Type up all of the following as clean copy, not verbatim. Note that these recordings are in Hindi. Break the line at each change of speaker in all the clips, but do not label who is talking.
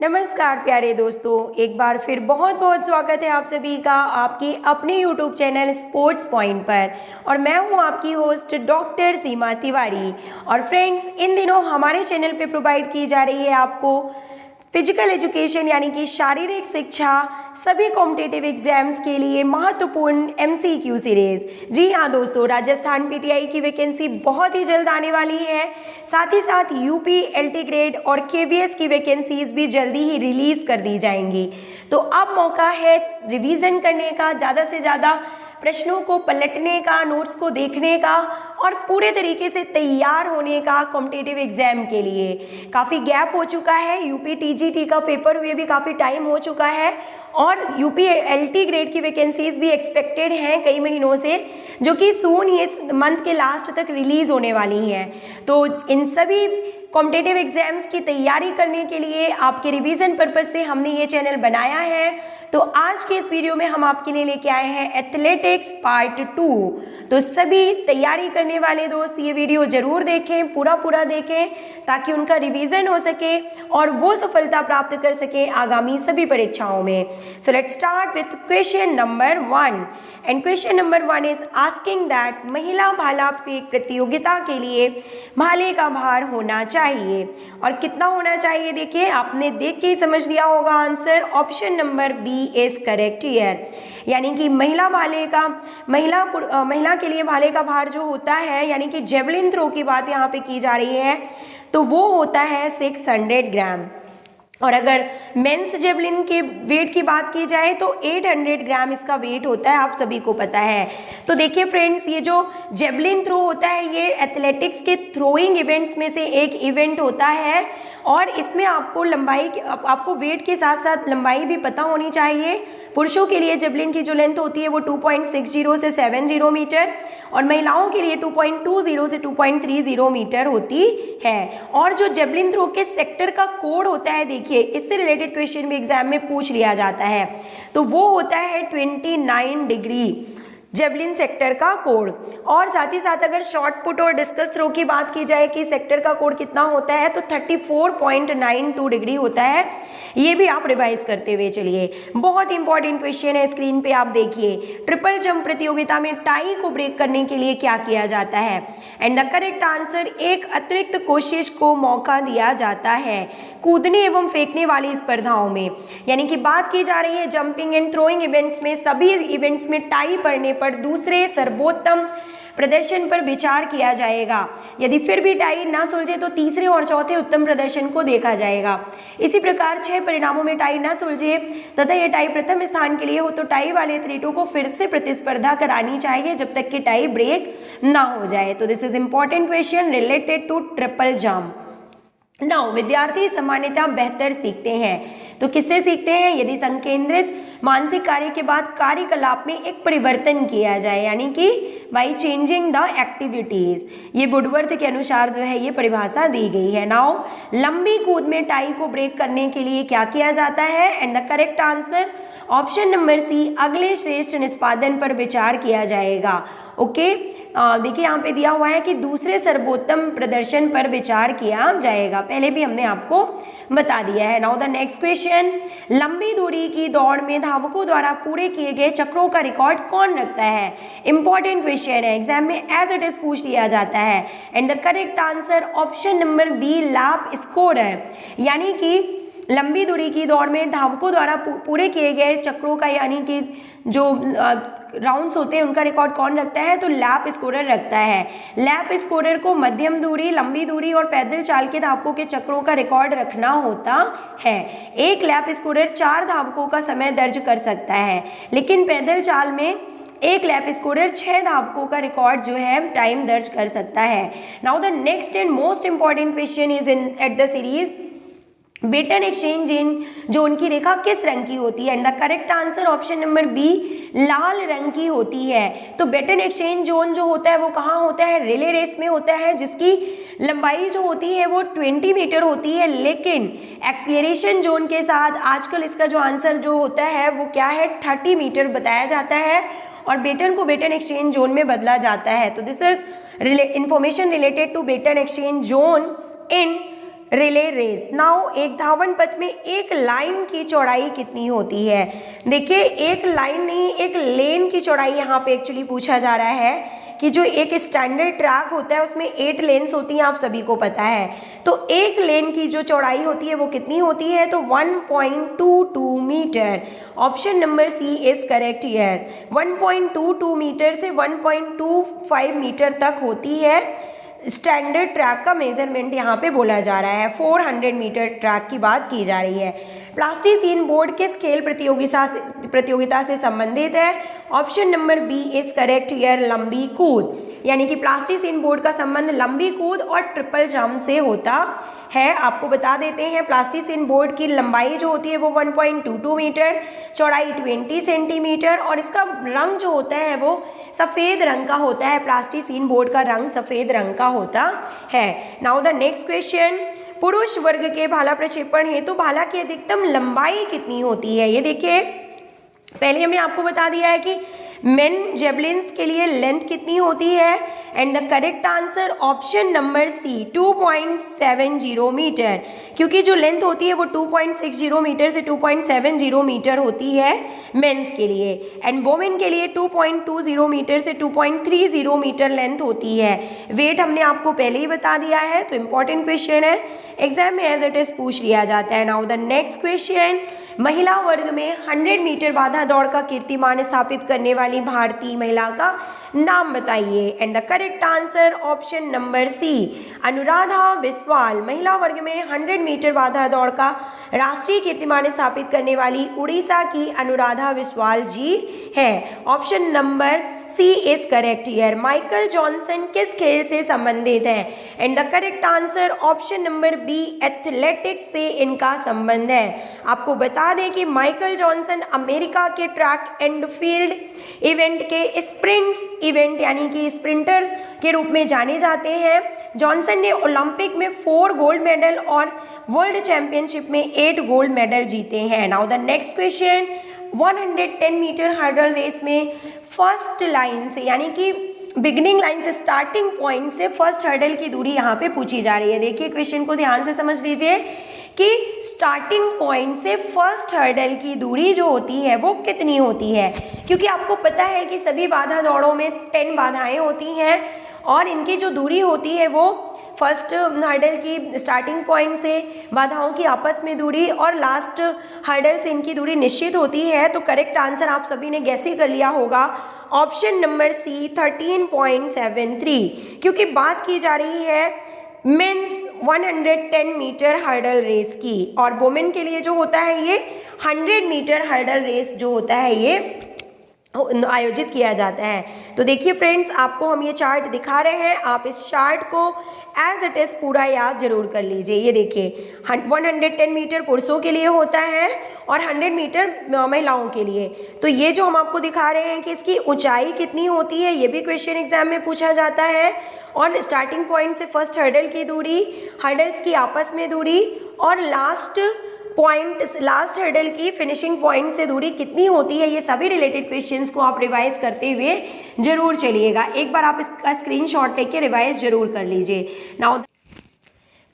नमस्कार प्यारे दोस्तों, एक बार फिर बहुत बहुत स्वागत है आप सभी का आपके अपने YouTube चैनल स्पोर्ट्स पॉइंट पर। और मैं हूं आपकी होस्ट डॉक्टर सीमा तिवारी। और फ्रेंड्स, इन दिनों हमारे चैनल पे प्रोवाइड की जा रही है आपको फिजिकल एजुकेशन यानी कि शारीरिक शिक्षा सभी कॉम्पिटिटिव एग्जाम्स के लिए महत्वपूर्ण MCQ सीरीज। जी हाँ दोस्तों, राजस्थान PTI की वैकेंसी बहुत ही जल्द आने वाली है। साथ ही साथ UP LT ग्रेड और KVS की वैकेंसीज भी जल्दी ही रिलीज कर दी जाएंगी। तो अब मौका है रिवीजन करने का, ज़्यादा से ज़्यादा प्रश्नों को पलटने का, नोट्स को देखने का और पूरे तरीके से तैयार होने का कॉम्पिटिटिव एग्जाम के लिए। काफ़ी गैप हो चुका है, UP TGT का पेपर हुए भी काफ़ी टाइम हो चुका है और UP LT ग्रेड की वैकेंसीज भी एक्सपेक्टेड हैं कई महीनों से, जो कि सून ही इस मंथ के लास्ट तक रिलीज होने वाली हैं। तो इन सभी कॉम्पिटिटिव एग्जाम्स की तैयारी करने के लिए आपके रिवीजन पर्पज से हमने ये चैनल बनाया है। तो आज के इस वीडियो में हम आपके लिए लेके आए हैं एथलेटिक्स पार्ट 2। तो सभी तैयारी करने वाले दोस्त ये वीडियो जरूर देखें, पूरा देखें, ताकि उनका रिवीजन हो सके और वो सफलता प्राप्त कर सके आगामी सभी परीक्षाओं में। So let's start with question number 1 and question number 1 is asking that महिला भाला फेंक प्रतियोगिता के लिए भाले का भार होना चाहिए और कितना होना चाहिए। देखिए, आपने देख के ही समझ लिया होगा answer. Option number B is correct here, यानी कि महिला के लिए भाले का भार जो होता है, यानी कि जेवलिन थ्रो की बात यहाँ पे की जा रही है, तो वो होता है 600 ग्राम। और अगर मेंस जेवलिन के वेट की बात की जाए तो 800 ग्राम इसका वेट होता है, आप सभी को पता है। तो देखिए फ्रेंड्स, ये जो जेवलिन थ्रो होता है ये एथलेटिक्स के थ्रोइंग इवेंट्स में से एक इवेंट होता है और इसमें आपको वेट के साथ साथ लंबाई भी पता होनी चाहिए। पुरुषों के लिए जेवलिन की जो लेंथ होती है वो 2.60 से 70 मीटर और महिलाओं के लिए 2.20 से 2.30 मीटर होती है। और जो जेवलिन थ्रो के सेक्टर का कोड होता है, देखिए इससे रिलेटेड क्वेश्चन भी एग्जाम में पूछ लिया जाता है, तो वो होता है 29 डिग्री जेवलिन सेक्टर का कोड। और साथ ही साथ अगर शॉर्ट पुट और डिस्कस थ्रो की बात की जाए कि सेक्टर का कोड कितना होता है, तो 34.92 डिग्री होता है। ये भी आप रिवाइज करते हुए चलिए, बहुत इंपॉर्टेंट क्वेश्चन है। स्क्रीन पे आप देखिए, ट्रिपल जंप प्रतियोगिता में टाई को ब्रेक करने के लिए क्या किया जाता है। एंड द करेक्ट आंसर, एक अतिरिक्त कोशिश को मौका दिया जाता है कूदने एवं फेंकने वाली स्पर्धाओं में। यानी कि बात की जा रही है जंपिंग एंड थ्रोइंग इवेंट्स में, सभी इवेंट्स में टाई पड़ने पर दूसरे सर्वोत्तम प्रदर्शन पर विचार किया जाएगा। यदि फिर भी टाई ना सुलझे तो तीसरे और चौथे उत्तम प्रदर्शन को देखा जाएगा। इसी प्रकार 6 परिणामों में टाई ना सुलझे तथा यह टाई प्रथम स्थान के लिए हो तो टाई वाले एथलीटों को फिर से प्रतिस्पर्धा करानी चाहिए जब तक कि टाई ब्रेक ना हो जाए। तो this is important question related to triple jump. Now, विद्यार्थी सामान्यतः बेहतर सीखते हैं तो किससे सीखते हैं? यदि संकेंद्रित मानसिक कार्य के बाद कार्यकलाप में एक परिवर्तन किया जाए, यानी कि बाई चेंजिंग द एक्टिविटीज। ये वुडवर्थ के अनुसार जो है ये परिभाषा दी गई है। नाउ, लंबी कूद में टाई को ब्रेक करने के लिए क्या किया जाता है? And the correct answer option number C, अगले श्रेष्ठ निष्पादन पर विचार किया जाएगा। ओके, देखिए यहाँ पे दिया हुआ है कि दूसरे सर्वोत्तम प्रदर्शन पर विचार किया जाएगा, पहले भी हमने आपको बता दिया है। नाउ द नेक्स्ट क्वेश्चन, लंबी दूरी की दौड़ में धावकों द्वारा पूरे किए गए चक्रों का रिकॉर्ड कौन रखता है? इंपॉर्टेंट क्वेश्चन है, एग्जाम में एज इट इज पूछ लिया जाता है। And the correct answer option number B, lap scorer, यानी कि लंबी दूरी की दौड़ में धावकों द्वारा पूरे किए गए चक्रों का, यानी कि जो राउंड्स होते हैं उनका रिकॉर्ड कौन रखता है? तो लैप स्कोरर रखता है। लैप स्कोरर को मध्यम दूरी, लंबी दूरी और पैदल चाल के धावकों के चक्रों का रिकॉर्ड रखना होता है। एक लैप स्कोरर 4 धावकों का समय दर्ज कर सकता है, लेकिन पैदल चाल में एक लैप स्कोरर 6 धावकों का रिकॉर्ड जो है टाइम दर्ज कर सकता है। Now the next and most important question is in at the series, baton exchange जो उनकी रेखा किस रंग की होती है? And the correct answer option number B, लाल रंग की होती है। तो बेटन एक्सचेंज जोन जो होता है वो कहाँ होता है? रिले रेस में होता है, जिसकी लंबाई जो होती है वो 20 मीटर होती है। लेकिन एक्सीलरेशन जोन के साथ आजकल इसका जो आंसर जो होता है वो क्या है? 30 मीटर बताया जाता है और बेटन को बेटन एक्सचेंज जोन में बदला जाता है। तो this is information related to baton exchange zone in relay race. Now एक धावन पथ में एक लाइन की चौड़ाई कितनी होती है? देखिए एक लाइन नहीं, एक लेन की चौड़ाई यहाँ पे एक्चुअली पूछा जा रहा है कि जो एक स्टैंडर्ड ट्रैक होता है उसमें 8 लेन्स होती हैं, आप सभी को पता है। तो एक लेन की जो चौड़ाई होती है वो कितनी होती है? तो 1.22 metre. Option number C is correct here. 1.22 metre से 1.25 मीटर तक होती है स्टैंडर्ड ट्रैक का मेजरमेंट यहाँ पे बोला जा रहा है। 400 मीटर ट्रैक की बात की जा रही है। प्लास्टिसिन बोर्ड किस खेल प्रतियोगिता से संबंधित है? Option number B is correct here, लंबी कूद। यानी कि प्लास्टिसिन बोर्ड का संबंध लंबी कूद और ट्रिपल जंप से होता है। आपको बता देते हैं प्लास्टिसिन बोर्ड की लंबाई जो होती है वो 1.22 मीटर, चौड़ाई 20 सेंटीमीटर और इसका रंग जो होता है वो सफ़ेद रंग का होता है। प्लास्टिसिन बोर्ड का रंग सफ़ेद रंग का होता है। नाउ द नेक्स्ट क्वेश्चन, पुरुष वर्ग के भाला प्रक्षेपण हेतु भाला की अधिकतम लंबाई कितनी होती है? ये देखिए पहले हमने आपको बता दिया है कि मेन जेवलिन्स के लिए लेंथ कितनी होती है and the correct answer option number C 2.70 metre, क्योंकि जो लेंथ होती है वो 2.60 मीटर से 2.70 मीटर होती है मेंस के लिए एंड वोमेन के लिए 2.20 मीटर से 2.30 मीटर लेंथ होती है। वेट हमने आपको पहले ही बता दिया है, तो इम्पॉर्टेंट क्वेश्चन है, एग्जाम में एज इट इज पूछ लिया जाता है। नाउ द नेक्स्ट क्वेश्चन, महिला वर्ग में 100 मीटर बाधा दौड़ का कीर्तिमान स्थापित करने वाली भारतीय महिला का नाम बताइए and the correct answer option number C Anuradha Biswal. महिला वर्ग में 100 मीटर बाधा दौड़ का राष्ट्रीय कीर्तिमान स्थापित करने वाली उड़ीसा की अनुराधा बिस्वाल जी है। Option number C is correct here. Michael Johnson किस खेल से संबंधित है and the correct answer option number B athletics से इनका संबंध है। आपको बता दें कि माइकल जॉनसन अमेरिका के ट्रैक एंड फील्ड इवेंट के स्प्रिंट्स इवेंट यानी कि स्प्रिंटर के रूप में जाने जाते हैं। जॉनसन ने ओलंपिक में 4 गोल्ड मेडल और वर्ल्ड चैंपियनशिप में 8 गोल्ड मेडल जीते हैं। Now the next question, 110 metre hurdle race में फर्स्ट लाइन से यानी कि बिगिनिंग लाइन से स्टार्टिंग पॉइंट से फर्स्ट हर्डल की दूरी यहाँ पे पूछी जा रही है। देखिए क्वेश्चन को ध्यान से समझ लीजिए कि स्टार्टिंग पॉइंट से फर्स्ट हर्डल की दूरी जो होती है वो कितनी होती है, क्योंकि आपको पता है कि सभी बाधा दौड़ों में 10 बाधाएं होती हैं और इनकी जो दूरी होती है वो फर्स्ट हर्डल की स्टार्टिंग पॉइंट से बाधाओं की आपस में दूरी और लास्ट हर्डल से इनकी दूरी निश्चित होती है। तो करेक्ट आंसर आप सभी ने गैस ही कर लिया होगा, ऑप्शन नंबर सी 13.73, क्योंकि बात की जा रही है मेंस 110 मीटर हर्डल रेस की और वुमेन के लिए जो होता है ये 100 मीटर हर्डल रेस जो होता है ये आयोजित किया जाता है। तो देखिए फ्रेंड्स, आपको हम ये चार्ट दिखा रहे हैं, आप इस चार्ट को एज इट इज़ पूरा याद जरूर कर लीजिए। ये देखिए 110 मीटर पुरुषों के लिए होता है और 100 मीटर महिलाओं के लिए। तो ये जो हम आपको दिखा रहे हैं कि इसकी ऊंचाई कितनी होती है, ये भी क्वेश्चन एग्जाम में पूछा जाता है और स्टार्टिंग पॉइंट से फर्स्ट हर्डल की दूरी, हर्डल्स की आपस में दूरी और लास्ट हर्डल की फिनिशिंग पॉइंट से दूरी कितनी होती है, ये सभी रिलेटेड क्वेश्चंस को आप रिवाइज करते हुए जरूर चलिएगा। एक बार आप इसका स्क्रीनशॉट लेके रिवाइज जरूर कर लीजिए। नाउ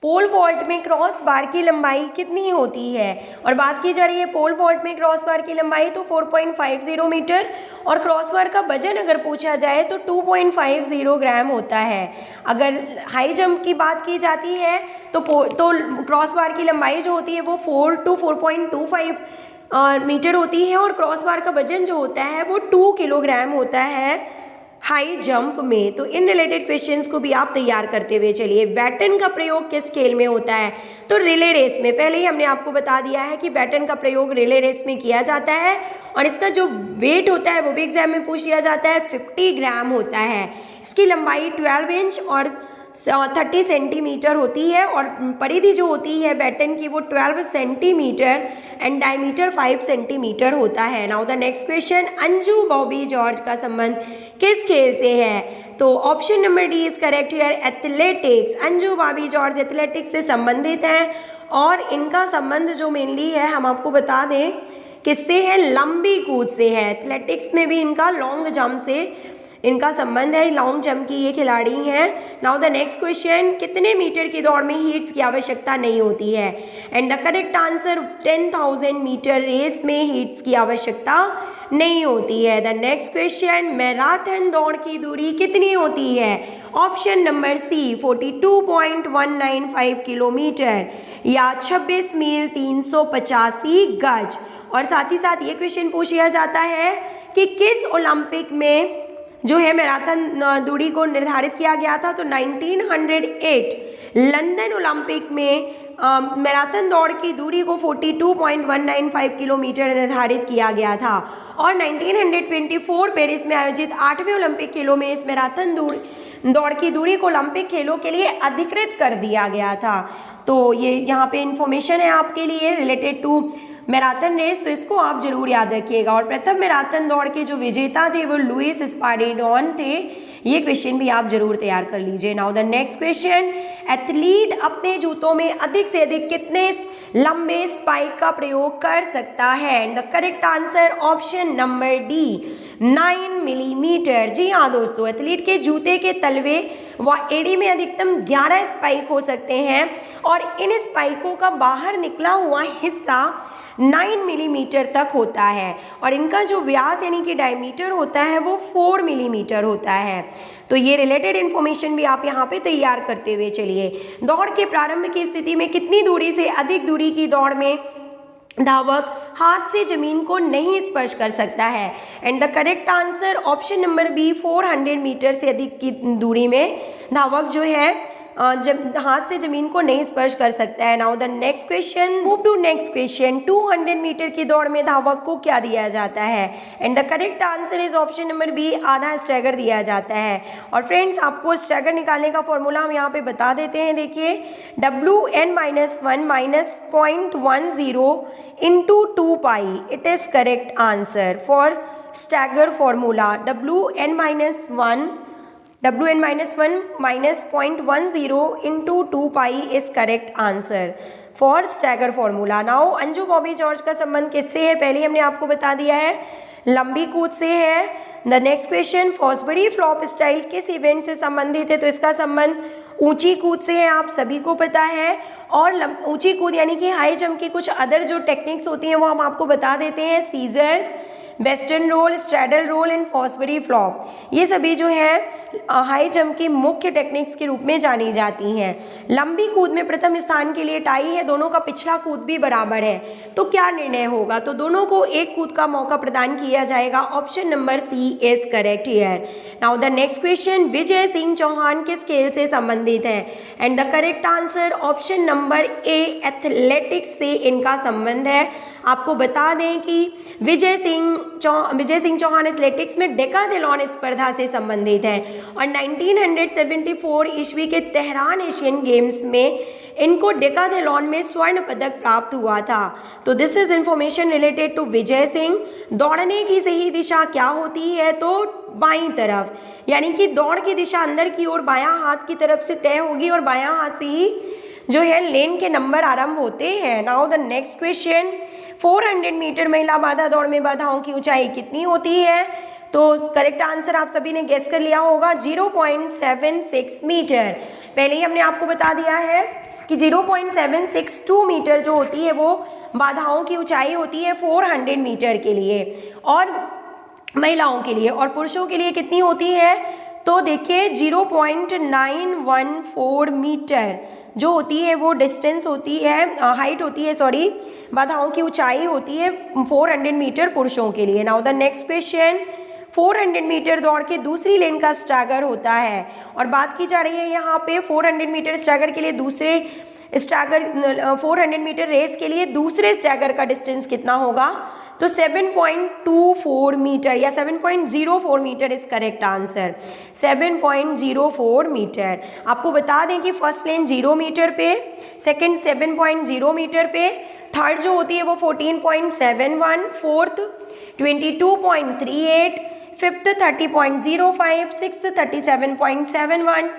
पोल वॉल्ट में क्रॉस बार की लंबाई कितनी होती है और बात की जा रही है पोल वॉल्ट में क्रॉस बार की लंबाई तो 4.50 मीटर और क्रॉस बार का वजन अगर पूछा जाए तो 2.50 ग्राम होता है। अगर हाई जंप की बात की जाती है तो क्रॉस बार की लंबाई जो होती है वो 4 to 4.25 मीटर होती है और क्रॉस बार का वजन जो होता है वो 2 किलोग्राम होता है हाई जंप में। तो इन रिलेटेड क्वेश्चंस को भी आप तैयार करते हुए चलिए। बैटन का प्रयोग किस खेल में होता है, तो रिले रेस में। पहले ही हमने आपको बता दिया है कि बैटन का प्रयोग रिले रेस में किया जाता है और इसका जो वेट होता है वो भी एग्जाम में पूछ लिया जाता है, 50 ग्राम होता है। इसकी लंबाई 12 इंच और 30 सेंटीमीटर होती है और परिधि जो होती है बैटन की वो 12 सेंटीमीटर एंड डायमीटर 5 सेंटीमीटर होता है। Now the next question, Anju Bobby George का संबंध किस खेल से है, तो option number D is correct here, athletics. Anju Bobby George athletics से संबंधित हैं और इनका संबंध जो मेनली है हम आपको बता दें किससे है, लंबी कूद से है। एथलेटिक्स में भी इनका लॉन्ग जंप से इनका संबंध है, लॉन्ग जंप की ये खिलाड़ी हैं। नाउ द नेक्स्ट क्वेश्चन, कितने मीटर की दौड़ में हीट्स की आवश्यकता नहीं होती है? And the correct answer, 10,000 metre race में हीट्स की आवश्यकता नहीं होती है। द नेक्स्ट क्वेश्चन, मैराथन दौड़ की दूरी कितनी होती है? ऑप्शन नंबर सी 42.195 किलोमीटर या 26 मील 385 गज। और साथ ही साथ ये क्वेश्चन पूछ लिया जाता है कि किस ओलंपिक में जो है मैराथन दूरी को निर्धारित किया गया था? तो 1908 लंदन ओलंपिक में मैराथन दौड़ की दूरी को 42.195 किलोमीटर निर्धारित किया गया था। और 1924 पेरिस में आयोजित 8वें ओलंपिक खेलों में इस मैराथन दौड़ की दूरी को ओलंपिक खेलों के लिए अधिकृत कर दिया गया था। तो ये यहाँ पे इंफॉर्मेशन है आपके लिए रिलेटेड टू मैराथन रेस, तो इसको आप जरूर याद रखिएगा। और प्रथम मैराथन दौड़ के जो विजेता थे वो लुइस स्पाइरिडोन थे। ये क्वेश्चन भी आप जरूर तैयार कर लीजिए। Now the next question, athlete अपने जूतों में अधिक से अधिक कितने लंबे स्पाइक का प्रयोग कर सकता है? And the correct answer, option number D 9 millimetre. जी हाँ दोस्तों, एथलीट के जूते के तलवे व एड़ी में अधिकतम 11 स्पाइक हो सकते हैं और इन स्पाइकों का बाहर निकला हुआ हिस्सा 9 मिलीमीटर तक होता है और इनका जो व्यास यानी कि डायमीटर होता है वो 4 मिलीमीटर होता है। तो ये रिलेटेड इन्फॉर्मेशन भी आप यहाँ पे तैयार करते हुए चलिए। दौड़ के प्रारंभ की स्थिति में कितनी दूरी से अधिक दूरी की दौड़ में धावक हाथ से जमीन को नहीं स्पर्श कर सकता है? And the correct answer, option number B 400 metre से अधिक की दूरी में धावक जो है जब हाथ से जमीन को नहीं स्पर्श कर सकता है। Now the next question, move to next question, 200 metre की दौड़ में धावक को क्या दिया जाता है? And the correct answer is option number B, आधा स्टैगर दिया जाता है। और फ्रेंड्स, आपको स्टैगर निकालने का फॉर्मूला हम यहाँ पे बता देते हैं। देखिए, WN-1 minus 0.10 into 2 pi, it is correct answer for stagger formula. WN-1 minus 0.10 into 2 pi is correct answer for stagger formula. Now Anju Bobby George का संबंध किससे है? पहले हमने आपको बता दिया है, लंबी कूद से है। The next question, Fosbury flop style किस इवेंट से संबंधित है? तो इसका संबंध ऊंची कूद से है, आप सभी को पता है। और ऊंची कूद यानी कि हाई जंप की कुछ अदर जो टेक्निक्स होती हैं वो हम आपको बता देते हैं, scissors, western roll, straddle roll and Fosbury flop. ये सभी जो है हाई जंप की मुख्य टेक्निक्स के रूप में जानी जाती हैं। लंबी कूद में प्रथम स्थान के लिए टाई है, दोनों का पिछला कूद भी बराबर है। तो क्या निर्णय होगा? तो दोनों को एक कूद का मौका प्रदान किया जाएगा। Option number C is correct here. Now the next question, Vijay Singh Chauhan किस खेल से संबंधित है? And the correct answer, option number A, athletics से इनका संबंध है। आपको बता दें कि विजय सिंह चौहान एथलेटिक्स में डेकाथलॉन स्पर्धा से संबंधित है और 1974 ईस्वी के तेहरान एशियन गेम्स में इनको डेकाथलॉन में स्वर्ण पदक प्राप्त हुआ था। तो this is information related to Vijay Singh. दौड़ने की सही दिशा क्या होती है? तो बाईं तरफ, यानी कि दौड़ की दिशा अंदर की ओर बायां हाथ की तरफ से तय होगी और बायां हाथ से ही जो है लेन के नंबर आरंभ होते हैं। Now the next question, 400 metre महिला बाधा दौड़ में बाधाओं की ऊंचाई कितनी होती है? तो करेक्ट आंसर आप सभी ने गेस कर लिया होगा, 0.76 मीटर। पहले ही हमने आपको बता दिया है कि 0.762 मीटर जो होती है वो बाधाओं की ऊंचाई होती है 400 मीटर के लिए और महिलाओं के लिए, और पुरुषों के लिए कितनी होती है? तो देखिए 0.914 मीटर जो होती है वो डिस्टेंस होती है, हाइट होती है, सॉरी, बाधाओं की ऊंचाई होती है 400 मीटर पुरुषों के लिए। Now the next question, 400 metre दौड़ के दूसरी लेन का स्टैगर होता है और बात की जा रही है यहाँ पे 400 मीटर स्टैगर के लिए, दूसरे स्टैगर 400 मीटर रेस के लिए दूसरे स्टैगर का डिस्टेंस कितना होगा? तो 7.24 मीटर या 7.04 metre is correct answer, 7.04 metre. आपको बता दें कि फर्स्ट लेन 0 मीटर पे, सेकंड 7.0 मीटर पे, थर्ड जो होती है वो 14.71, fourth 22.38, fifth 30.05, sixth 37.71,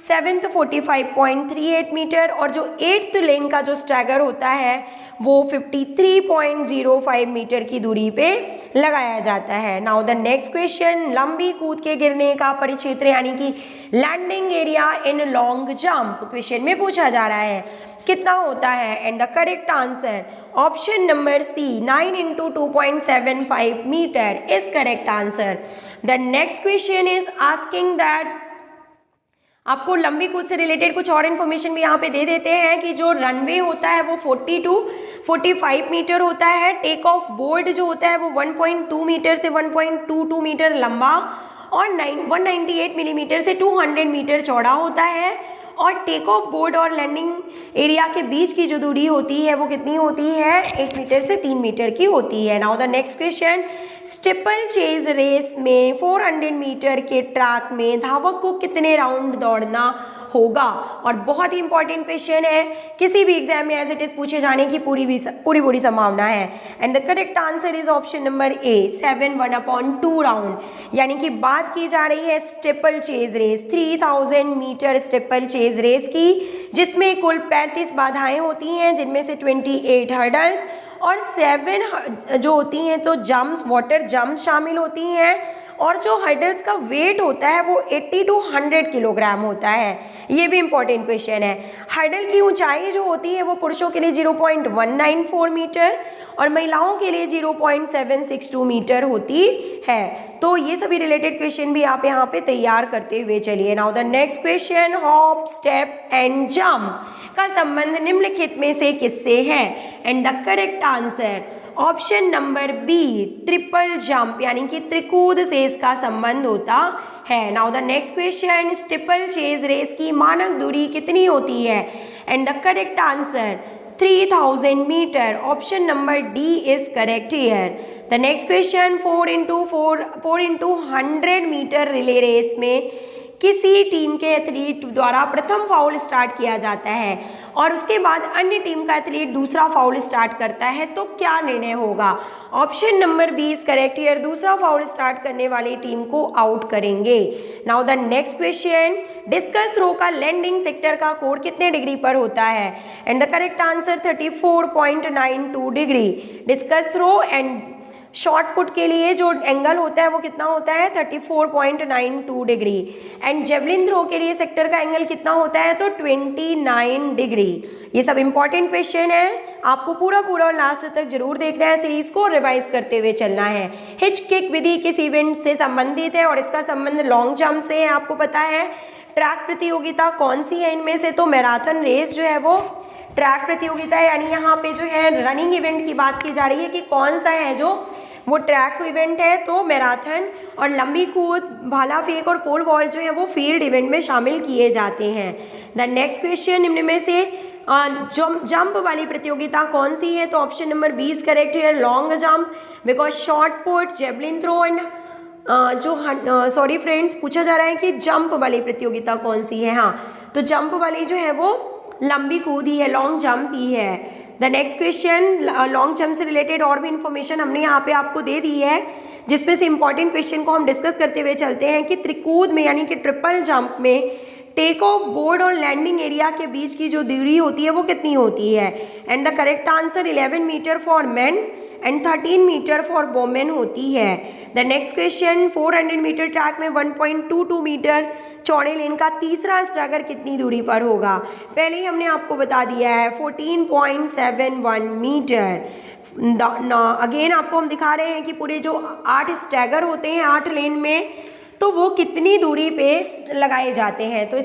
seventh 45.38 metre, और जो एट्थ लेन का जो स्टैगर होता है वो 53.05 मीटर की दूरी पे लगाया जाता है। नाउ द नेक्स्ट क्वेश्चन, लंबी कूद के गिरने का परिक्षेत्र यानी कि landing area in long jump question में पूछा जा रहा है, कितना होता है? And the correct answer option number C 9 into 2.75 metre is correct answer. The next question is asking that, आपको लंबी कूद से रिलेटेड कुछ और इन्फॉर्मेशन भी यहाँ पे दे देते हैं कि जो रनवे होता है वो 40 टू 45 मीटर होता है, टेक ऑफ बोर्ड जो होता है वो 1.2 मीटर से 1.22 मीटर लंबा और 198 मिलीमीटर से 200 मीटर चौड़ा होता है, और टेक ऑफ बोर्ड और लैंडिंग एरिया के बीच की जो दूरी होती है वो कितनी होती है? 1 मीटर से 3 मीटर की होती है। Now the next question, steeplechase race में 400 मीटर के ट्रैक में धावक को कितने राउंड दौड़ना होगा? और बहुत ही इंपॉर्टेंट क्वेश्चन है, किसी भी एग्जाम में एज इट इज पूछे जाने की पूरी संभावना है। And the correct answer is option number A 7 1/2 round, यानी कि बात की जा रही है steeplechase race 3000 metre steeplechase race की, जिसमें कुल 35 बाधाएं होती हैं, जिनमें से 28 हर्डल्स और 7 जो होती हैं तो जंप, वाटर जंप शामिल होती हैं, और जो हर्डल्स का वेट होता है वो 80 टू 100 किलोग्राम होता है। ये भी इंपॉर्टेंट क्वेश्चन है। हर्डल की ऊंचाई जो होती है वो पुरुषों के लिए 0.194 मीटर और महिलाओं के लिए 0.762 मीटर होती है। तो ये सभी रिलेटेड क्वेश्चन भी आप यहाँ पे तैयार करते हुए चलिए। Now the next question, hop step and jump का संबंध निम्नलिखित में से किससे है? And the correct answer option number B triple jump यानी कि त्रिकूद से इसका संबंध होता है। Now the next question, steeplechase race की मानक दूरी कितनी होती है? And the correct answer 3000 metre, option number D is correct here. The next question, 4 into 100 metre relay race में किसी टीम के एथलीट द्वारा प्रथम फाउल स्टार्ट किया जाता है और उसके बाद अन्य टीम का एथलीट दूसरा फाउल स्टार्ट करता है, तो क्या निर्णय होगा? Option number B is correct here, दूसरा फाउल स्टार्ट करने वाली टीम को आउट करेंगे। Now the next question, discus throw का लैंडिंग सेक्टर का कोण कितने डिग्री पर होता है? And the correct answer 34.92 degree. Discus throw and short put के लिए जो एंगल होता है वो कितना होता है? 34.92 डिग्री। एंड जेवलिन थ्रो के लिए सेक्टर का एंगल कितना होता है? तो 29 डिग्री। ये सब इंपॉर्टेंट क्वेश्चन है, आपको पूरा और लास्ट तक जरूर देखना है, सीरीज को रिवाइज करते हुए चलना है। हिच किक विधि किस इवेंट से संबंधित है? और इसका संबंध लॉन्ग जंप से है, आपको पता है। ट्रैक प्रतियोगिता कौन सी है इनमें से? तो मैराथन रेस जो है वो ट्रैक प्रतियोगिता है, यानी यहाँ पे जो है रनिंग इवेंट की बात की जा रही है कि कौन सा है जो वो ट्रैक इवेंट है, तो मैराथन। और लंबी कूद, भाला फेंक और पोल वॉल्ट जो है वो फील्ड इवेंट में शामिल किए जाते हैं। द नेक्स्ट क्वेश्चन, निम्न में से जंप वाली प्रतियोगिता कौन सी है? तो option number B is correct here, long jump, because short put, javelin throw and sorry friends, पूछा जा रहा है कि जंप वाली प्रतियोगिता कौन सी है। हाँ, तो जंप वाली जो है वो लंबी कूद ही है, लॉन्ग जंप ही है। The next question, long jump से रिलेटेड और भी इन्फॉर्मेशन हमने यहाँ पे आपको दे दी है, जिसमें से इंपॉर्टेंट क्वेश्चन को हम डिस्कस करते हुए चलते हैं कि त्रिकूद में यानी कि ट्रिपल जंप में टेक ऑफ बोर्ड और लैंडिंग एरिया के बीच की जो दूरी होती है वो कितनी होती है? And the correct answer 11 metre for men and 13 metre for women होती है। The next question, 400 metre track में 1.22 मीटर चौड़े लेन का तीसरा स्ट्रैगर कितनी दूरी पर होगा? पहले ही हमने आपको बता दिया है 14.71 मीटर। अगेन आपको हम दिखा रहे हैं कि पूरे जो 8 स्ट्रैगर होते हैं 8 लेन में, तो वो कितनी दूरी पे लगाए जाते हैं। तो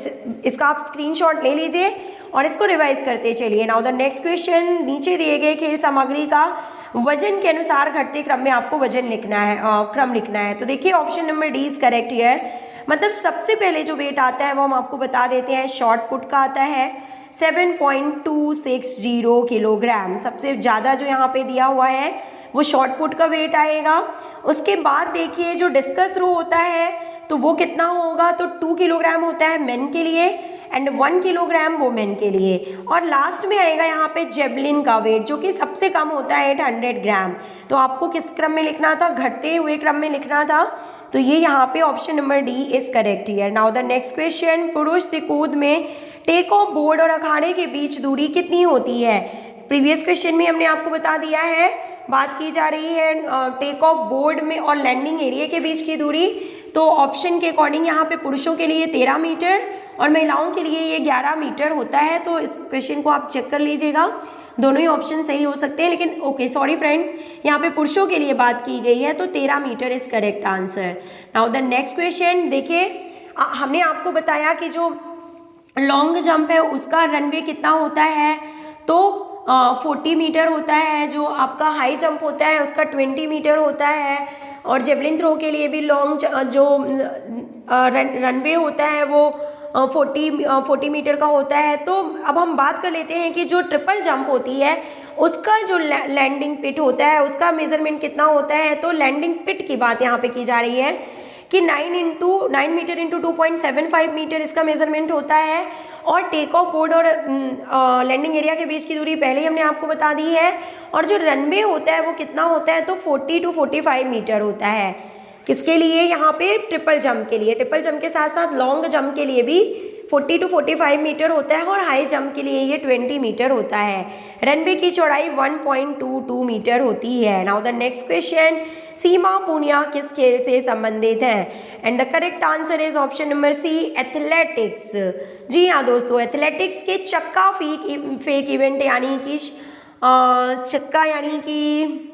इसका आप स्क्रीनशॉट ले लीजिए और इसको रिवाइज करते चलिए। नाउ द नेक्स्ट क्वेश्चन, नीचे दिए गए खेल सामग्री का वजन के अनुसार घटते क्रम में आपको वजन लिखना है, क्रम लिखना है। तो देखिए option number D is correct here, मतलब सबसे पहले जो वेट आता है वो हम आपको बता देते हैं, शॉर्ट पुट का आता है 7.260 किलोग्राम। सबसे ज़्यादा जो यहाँ पे दिया हुआ है वो शॉर्ट पुट का वेट आएगा। उसके बाद देखिए जो डिस्कस थ्रो होता है तो वो कितना होगा? तो 2 किलोग्राम होता है मेन के लिए एंड 1 किलोग्राम वोमेन के लिए। और लास्ट में आएगा यहाँ पे जेवलिन का वेट, जो कि सबसे कम होता है 800 ग्राम। तो आपको किस क्रम में लिखना था? घटते हुए क्रम में लिखना था। तो ये यहाँ पे option number D is correct here. Now the next question, पुरुष त्रिकूद में टेक ऑफ बोर्ड और अखाड़े के बीच दूरी कितनी होती है? प्रीवियस क्वेश्चन में हमने आपको बता दिया है, बात की जा रही है टेक ऑफ बोर्ड में और लैंडिंग एरिया के बीच की दूरी। तो ऑप्शन के अकॉर्डिंग यहाँ पे पुरुषों के लिए 13 मीटर और महिलाओं के लिए ये 11 मीटर होता है। तो इस क्वेश्चन को आप चेक कर लीजिएगा, दोनों ही ऑप्शन सही हो सकते हैं, लेकिन ओके सॉरी फ्रेंड्स, यहाँ पे पुरुषों के लिए बात की गई है, तो 13 metre is correct answer. Now the next question देखिए, हमने आपको बताया कि जो लॉन्ग जंप है उसका रनवे कितना होता है, तो 40 मीटर होता है। जो आपका हाई जंप होता है उसका 20 मीटर होता है, और जेवलिन थ्रो के लिए भी लॉन्ग जो रनवे होता है वो 40 मीटर का होता है। तो अब हम बात कर लेते हैं कि जो ट्रिपल जंप होती है उसका जो लैंडिंग पिट होता है उसका मेजरमेंट कितना होता है। तो लैंडिंग पिट की बात यहाँ पे की जा रही है कि 9 मीटर इंटू 2.75 मीटर इसका मेजरमेंट होता है, और टेक ऑफ बोर्ड और लैंडिंग एरिया के बीच की दूरी पहले ही हमने आपको बता दी है, और जो रनवे होता है वो कितना होता है, तो 40 to 45 मीटर होता है। किसके लिए? यहाँ पे ट्रिपल जंप के लिए। ट्रिपल जंप के साथ साथ लॉन्ग जंप के लिए भी 40 to 45 मीटर होता है, और हाई जंप के लिए ये 20 मीटर होता है। रनवे की चौड़ाई 1.22 मीटर होती है। Now the next question, Seema Punia किस खेल से संबंधित है? And the correct answer is option number C, athletics. जी हाँ दोस्तों, एथलेटिक्स के चक्का फेक इवेंट यानी कि चक्का यानी कि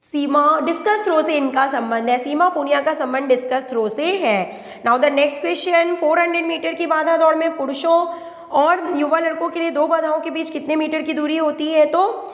सीमा डिस्कस थ्रो से इनका संबंध है। सीमा पूनिया का संबंध डिस्कस थ्रो से है। Now the next question, 400 metre की बाधा दौड़ में पुरुषों और युवा लड़कों के लिए दो बाधाओं के बीच कितने मीटर की दूरी होती है? तो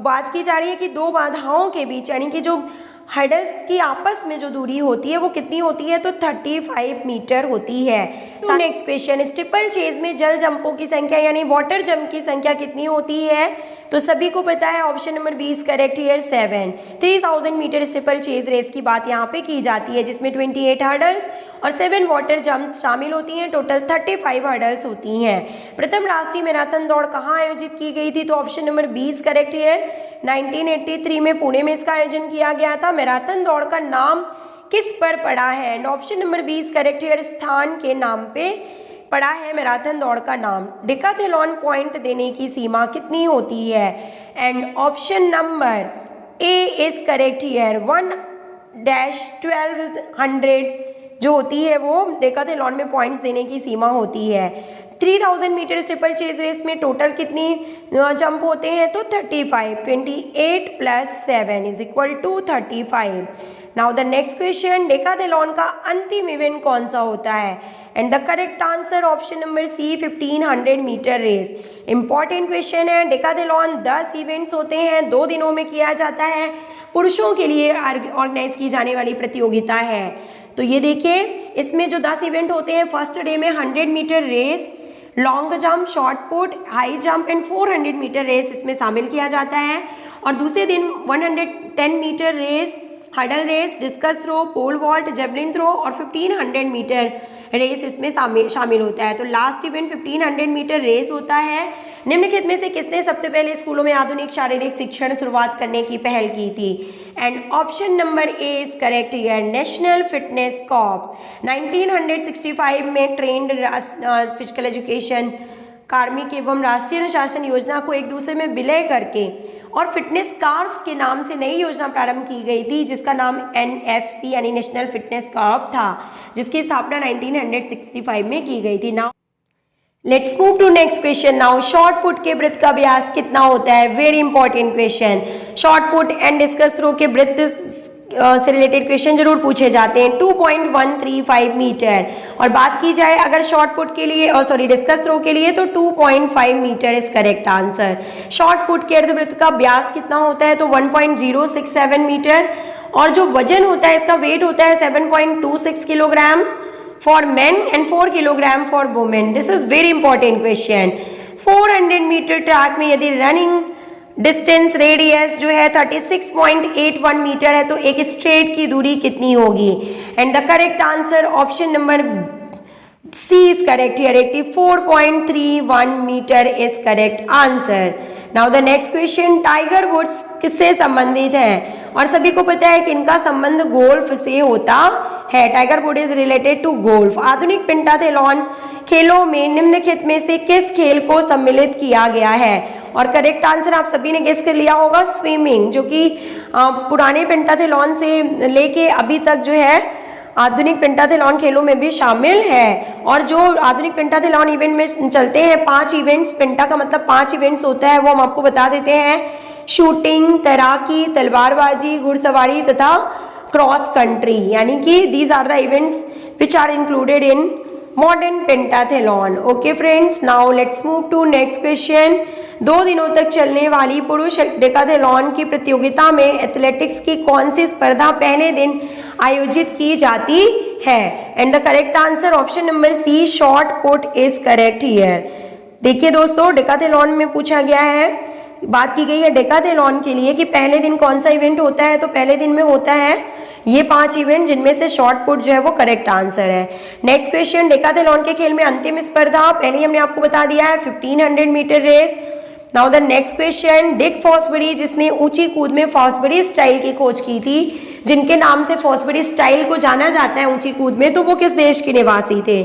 बात की जा रही है कि दो बाधाओं के बीच यानी कि जो हर्डल्स की आपस में जो दूरी होती है वो कितनी होती है, तो 35 मीटर होती है। नेक्स्ट क्वेश्चन, स्टीपल चेज में जल जंपों की संख्या यानी वाटर जंप की संख्या कितनी होती है? तो सभी को पता है option number B is correct here 7। 3000 metre steeplechase race की बात यहाँ पे की जाती है, जिसमें 28 हर्डल्स और 7 वाटर जंप्स शामिल होती हैं। टोटल 35 हर्डल्स होती हैं। प्रथम राष्ट्रीय मैराथन दौड़ कहाँ आयोजित की गई थी? तो option number B is correct here 1983 में पुणे में इसका आयोजन किया गया था। मैराथन दौड़ का नाम किस पर पड़ा है? And option number B is correct here स्थान के नाम पे पड़ा है मैराथन दौड़ का नाम। डिकाथलॉन पॉइंट देने की सीमा कितनी होती है? And option number A is correct here 1-1200 जो होती है वो डेकाथलॉन में पॉइंट्स देने की सीमा होती है। 3000 मीटर स्टीपल चेज रेस में टोटल कितनी जंप होते हैं? तो 35। 28 + 7 = 35। Now the next question, decathlon का अंतिम इवेंट कौन सा होता है? And the correct answer option number C 1500 metre race. Important question है। डेकाथलॉन 10 इवेंट्स होते हैं, 2 दिनों में किया जाता है। पुरुषों के लिए ऑर्गेनाइज की जाने वाली प्रतियोगिता है। तो ये देखिए, इसमें जो 10 इवेंट होते हैं, फर्स्ट डे में 100 metre race, long jump, short put, high jump and 400 metre race इसमें शामिल किया जाता है। और दूसरे दिन 110 metre race, hurdle race, discus throw, pole vault, javelin throw और 1500 मीटर रेस इसमें शामिल होता है। तो लास्ट इवेंट 1500 मीटर रेस होता है। निम्नलिखित में से किसने सबसे पहले स्कूलों में आधुनिक शारीरिक शिक्षण शुरुआत करने की पहल की थी? And option number A is correct here national fitness corps. 1965 में ट्रेंड फिजिकल एजुकेशन कार्मिक एवं राष्ट्रीय अनुशासन योजना को एक दूसरे में विलय करके और फिटनेस कॉर्प्स के नाम से नई योजना प्रारंभ की गई थी, जिसका नाम NFC यानी नेशनल फिटनेस कॉर्प था, जिसकी स्थापना 1965 में की गई थी। Now let's move to next question. Now short put के वृत्त का व्यास कितना होता है? Very important question. Short put and discus throw के वृत्त से रिलेटेड क्वेश्चन जरूर पूछे जाते हैं। 2.135 मीटर। और बात की जाए अगर शॉर्ट पुट के लिए डिस्कस थ्रो के लिए, तो 2.5 metre is correct answer. Short put के अर्धवृत्त का व्यास कितना होता है? तो 1.067 मीटर। और जो वजन होता है, इसका वेट होता है 7.26 kilogram for men and 4 kilogram for women. This is very important question. 400 metre track में यदि रनिंग डिस्टेंस रेडियस जो है 36.81 मीटर है, तो एक स्ट्रेट की दूरी कितनी होगी? And the correct answer option number C is correct here 84.31 metre is correct answer. Now the next question, Tiger Woods किससे संबंधित है? और सभी को पता है कि इनका संबंध गोल्फ से होता है। Tiger Wood is related to golf. आधुनिक पेंटाथलॉन खेलों में निम्नलिखित में से किस खेल को सम्मिलित किया गया है? और करेक्ट आंसर आप सभी ने गेस कर लिया होगा, स्विमिंग, जो कि पुराने पेंटाथलॉन से लेके अभी तक जो है आधुनिक पेंटाथलॉन खेलों में भी शामिल है। और जो आधुनिक पेंटाथलॉन इवेंट में चलते हैं 5 इवेंट्स, पेंटा का मतलब 5 इवेंट्स होता है, वो हम आपको बता देते हैं। शूटिंग, तैराकी, तलवारबाजी, घुड़सवारी तथा क्रॉस कंट्री, यानी कि these are the events which are included in modern pentathlon. Okay friends, now let's move to next question. 2 दिनों तक चलने वाली पुरुष डेकाथलॉन की प्रतियोगिता में एथलेटिक्स की कौन सी स्पर्धा पहले दिन आयोजित की जाती है? And the correct answer option number C, shot put is correct here. देखिए दोस्तों, डेकाथलॉन में पूछा गया है, बात की गई है डेकाथलॉन के लिए कि पहले दिन कौन सा इवेंट होता है, तो पहले दिन में होता है ये 5 इवेंट, जिनमें से शॉर्ट पुट जो है वो करेक्ट आंसर है। नेक्स्ट क्वेश्चन, डेकाथलॉन के खेल में अंतिम स्पर्धा पहले ही हमने आपको बता दिया है 1500 metre race. Now the next question, Dick Fosbury जिसने ऊंची कूद में फॉसबरी स्टाइल की खोज की थी, जिनके नाम से फॉसबरी स्टाइल को जाना जाता है ऊंची कूद में, तो वो किस देश के निवासी थे?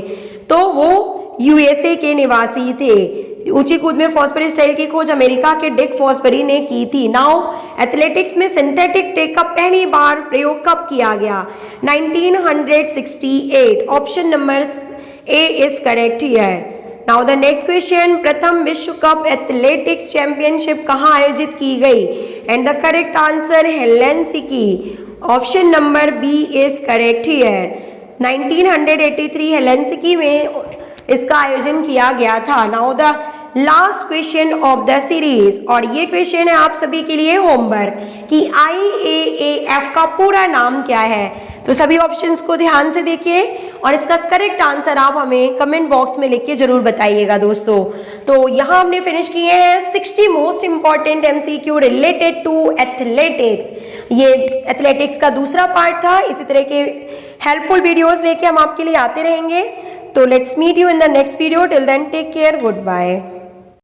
तो वो यूएसए के निवासी थे। ऊंची कूद में फॉस्फरी स्टाइल की खोज अमेरिका के डिक फॉस्फरी ने की थी। नाउ एथलेटिक्स में सिंथेटिक टेक का पहली बार प्रयोग कब किया गया? 1968। Option number A is correct here. Now the next question, प्रथम विश्व कप एथलेटिक्स चैंपियनशिप कहाँ आयोजित की गई? And the correct answer Helsinki. Option number B is correct here. 1983 Helsinki में इसका आयोजन किया गया था। Now the last question of the series, और ये क्वेश्चन है आप सभी के लिए होमवर्क कि IAAF का पूरा नाम क्या है। तो सभी ऑप्शंस को ध्यान से देखिए और इसका करेक्ट आंसर आप हमें कमेंट बॉक्स में लिख के जरूर बताइएगा दोस्तों। तो यहाँ हमने फिनिश किए हैं 60 most important MCQ related to athletics. ये एथलेटिक्स का दूसरा पार्ट था। इसी तरह के हेल्पफुल वीडियोस लेके हम आपके लिए आते रहेंगे। तो let's meet you in the next video. Till then take care, good bye.